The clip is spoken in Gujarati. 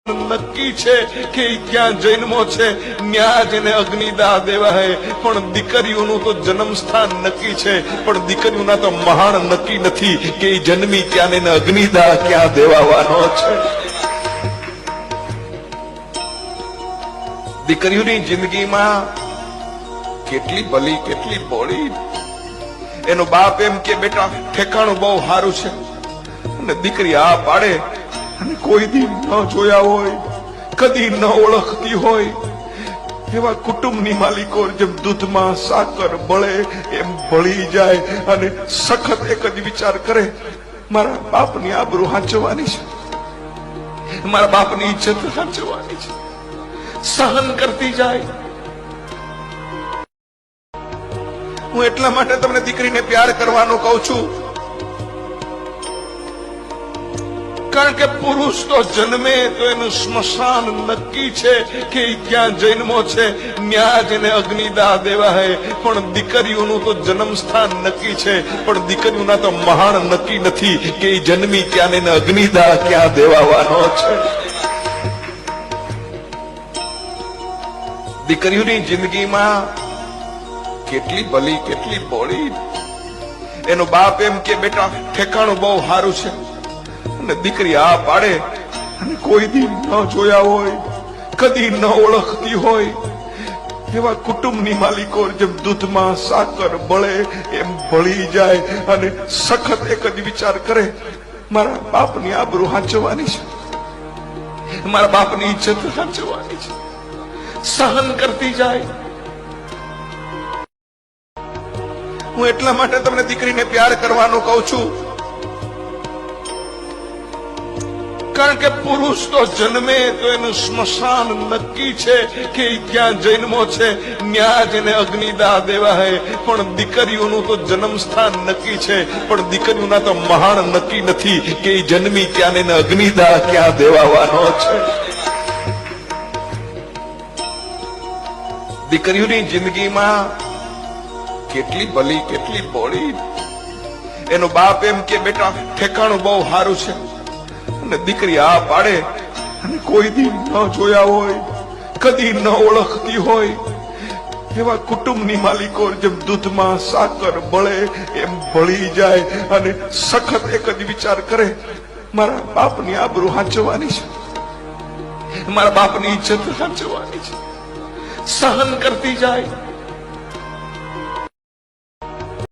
નક્કી છે કે ક્યાં જન્મો છે ન્યા જેને અગ્નિદાહ દેવાય, પણ દીકરીઓનું તો જન્મ સ્થાન નક્કી છે, પણ દીકરીઓના તો મહાન નક્કી નથી કે જન્મી ક્યાં ને અગ્નિદાહ ક્યાં દેવાવાનો છે. દીકરીઓની જિંદગીમાં કેટલી ભલી કેટલી ભોળી. એનો બાપ એમ કે બેટા ઠેકાણું બહુ સારું છે, અને દીકરી આ પાડે અને કોઈ દી ન જોયા હોય, કદી ન ઓળખતી હોય એવા કુટુંબની માલિકો જેમ દૂધમાં સાકર બળે એમ બળી જાય અને સખત એક જ વિચાર કરે, મારા બાપની આબરૂ હાંચવાની છે, મારા બાપની ઇજ્જત હાંચવાની છે. સહન કરતી જાય. હું એટલા માટે તમને દીકરીને પ્યાર કરવાનું કહું છું, કારણ કે પુરુષ તો જન્મે તો એનું સ્મશાન નક્કી છે કે ક્યાં જન્મો છે ન્યા જેને અગ્નિદાહ દેવાય, પણ દીકરીઓનું તો જન્મ સ્થાન નક્કી છે, પણ દીકરીઓના તો મહાન નક્કી નથી કે જન્મી ક્યાં ને અગ્નિદાહ ક્યાં દેવાવાનો છે. દીકરીઓની જિંદગીમાં કેટલી ભલી કેટલી ભોળી. એનો બાપ એમ કે બેટા ઠેકાણું બહુ સારું છે, અને દીકરી આ પાડે અને કોઈ દી ન જોયા હોય, કદી ન ઓળખતી હોય એવા કુટુંબની માલિકો જેમ દૂધમાં સાકર બળે એમ બળી જાય અને સખત એક જ વિચાર કરે, મારા બાપની આબરૂ હાંચવાની છે, મારા બાપની ઇજ્જત હાંચવાની છે. સહન કરતી જાય. હું એટલા માટે તમને દીકરીને પ્યાર કરવાનું કહું છું, કારણ કે પુરુષ તો જન્મે તો એનું સ્મશાન નક્કી છે કે ક્યાં જન્મો છે ન્યા જેને અગ્નિદાહ દેવાય, પણ દીકરીઓનું તો જન્મ સ્થાન નક્કી છે, પણ દીકરીઓના તો મહાન નક્કી નથી કે જન્મી ક્યાં ને અગ્નિદાહ ક્યાં દેવાવાનો છે. દીકરીઓની જિંદગીમાં કેટલી ભલી કેટલી ભોળી. એનો બાપ એમ કે બેટા ઠેકાણું બહુ સારું છે, અને દીકરી આ પાડે અને કોઈ દી ન જોયા હોય, કદી ન ઓળખતી હોય એવા કુટુંબની માલિકો જેમ દૂધમાં સાકર બળે એમ બળી જાય અને સખત એક જ વિચાર કરે, મારા બાપની આબરૂ હાંચવાની છે, મારા બાપની ઇજ્જત હાંચવાની છે. સહન કરતી જાય.